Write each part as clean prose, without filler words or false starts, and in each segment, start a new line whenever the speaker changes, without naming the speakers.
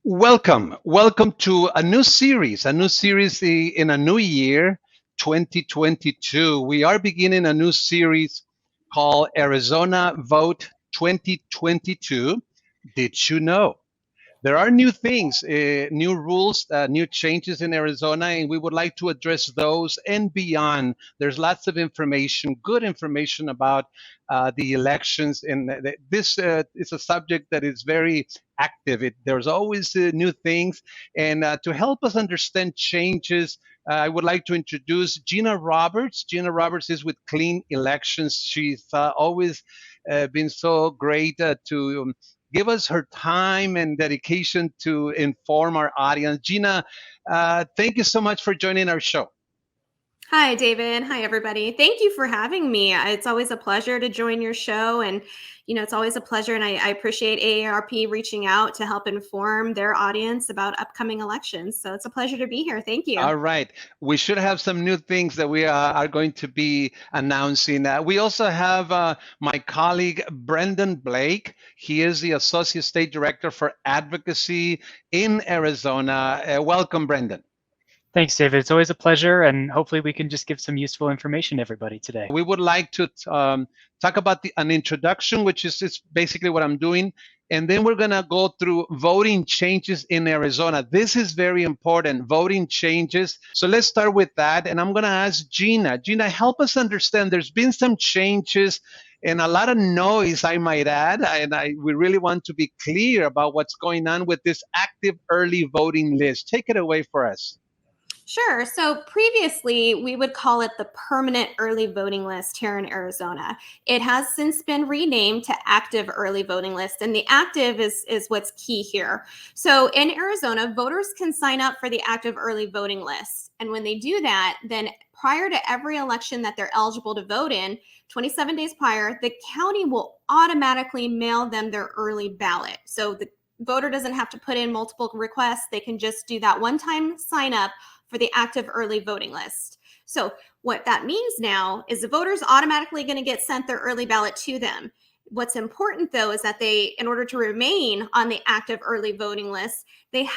Welcome to a new series in a new year, 2022. We are beginning a new series called Arizona Vote 2022. Did you know? There are new things, new rules, new changes in Arizona, and we would like to address those and beyond. There's lots of information, good information about the elections, and this is a subject that is very active. There's always new things, and to help us understand changes, I would like to introduce Gina Roberts. Gina Roberts is with Clean Elections. She's always been so great to give us her time and dedication to inform our audience. Gina, thank you so much for joining our show.
Hi, David. Hi, everybody. Thank you for having me. It's always a pleasure to join your show. And, it's always a pleasure. And I appreciate AARP reaching out to help inform their audience about upcoming elections. So it's a pleasure to be here. Thank you.
All right. We should have some new things that we are going to be announcing. We also have my colleague, Brendan Blake. He is the Associate State Director for Advocacy in Arizona. Welcome, Brendan.
Thanks, David. It's always a pleasure, and hopefully we can just give some useful information to everybody today.
We would like to talk about an introduction, which is basically what I'm doing, and then we're going to go through voting changes in Arizona. This is very important, voting changes. So let's start with that, and I'm going to ask Gina. Gina, help us understand. There's been some changes and a lot of noise, I might add, and we really want to be clear about what's going on with this active early voting list. Take it away for us.
Sure. So previously, we would call it the permanent early voting list here in Arizona. It has since been renamed to active early voting list, and the active is what's key here. So in Arizona, voters can sign up for the active early voting list. And when they do that, then prior to every election that they're eligible to vote in, 27 days prior, the county will automatically mail them their early ballot. So the voter doesn't have to put in multiple requests. They can just do that one-time sign up for the active early voting list. So what that means now is the voters automatically going to get sent their early ballot to them. What's important, though, is that in order to remain on the active early voting list, the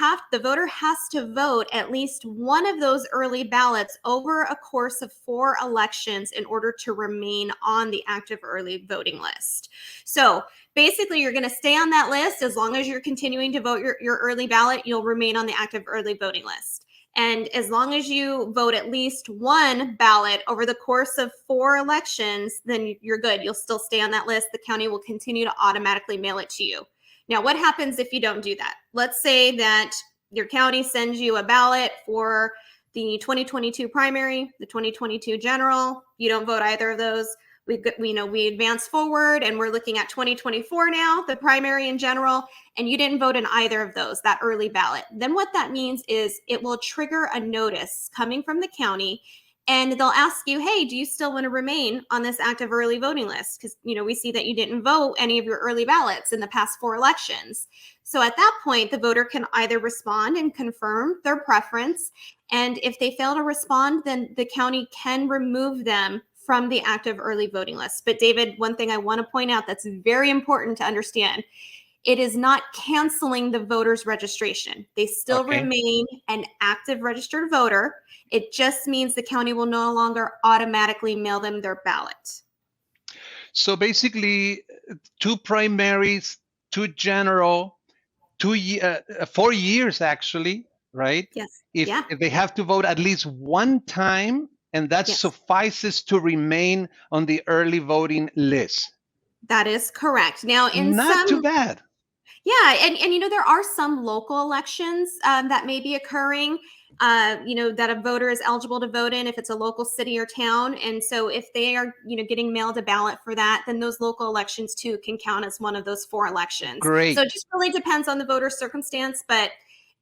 voter has to vote at least one of those early ballots over a course of 4 elections in order to remain on the active early voting list. So basically, you're going to stay on that list as long as you're continuing to vote your early ballot. You'll remain on the active early voting list. And as long as you vote at least one ballot over the course of 4 elections, then you're good. You'll still stay on that list. The county will continue to automatically mail it to you. Now, what happens if you don't do that? Let's say that your county sends you a ballot for the 2022 primary, the 2022 general. You don't vote either of those. We advance forward and we're looking at 2024 now, the primary and general, and you didn't vote in either of those, that early ballot. Then what that means is it will trigger a notice coming from the county, and they'll ask you, hey, do you still want to remain on this active early voting list? Because, we see that you didn't vote any of your early ballots in the past 4 elections. So at that point, the voter can either respond and confirm their preference. And if they fail to respond, then the county can remove them from the active early voting list. But David, one thing I want to point out that's very important to understand, it is not canceling the voter's registration. They still remain an active registered voter. It just means the county will no longer automatically mail them their ballot.
So basically, 2 primaries, 2 general, 4 years actually, right?
Yes.
If they have to vote at least one time, and that suffices to remain on the early voting list.
That is correct. Now,
not too bad.
Yeah, and there are some local elections that may be occurring, that a voter is eligible to vote in if it's a local city or town. And so if they are, getting mailed a ballot for that, then those local elections too can count as one of those 4 elections.
Great.
So it just really depends on the voter's circumstance, but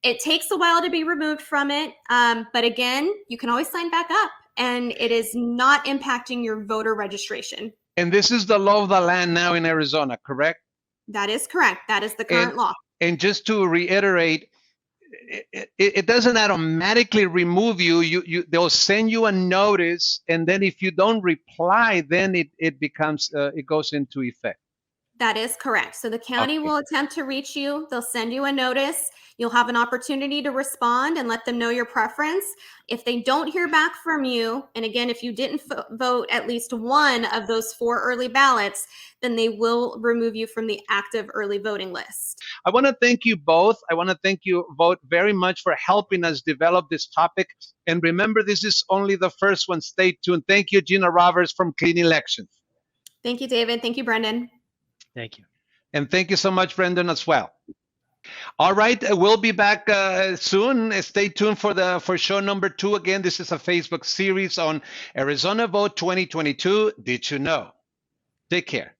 it takes a while to be removed from it. But again, you can always sign back up, and it is not impacting your voter registration.
And this is the law of the land now in Arizona, correct?
That is correct. That is the current law.
And just to reiterate, it doesn't automatically remove you. They'll send you a notice, and then if you don't reply, then it becomes it goes into effect.
That is correct. So the county
Okay.
will attempt to reach you. They'll send you a notice. You'll have an opportunity to respond and let them know your preference. If they don't hear back from you, and again, if you didn't vote at least one of those 4 early ballots, then they will remove you from the active early voting list.
I want to thank you both. I want to thank you both very much for helping us develop this topic. And remember, this is only the first one. Stay tuned. Thank you, Gina Roberts from Clean Elections.
Thank you, David. Thank you, Brendan.
Thank you.
And thank you so much, Brendan, as well. All right, we'll be back soon. Stay tuned for show number 2. Again, this is a Facebook series on Arizona Vote 2022. Did you know? Take care.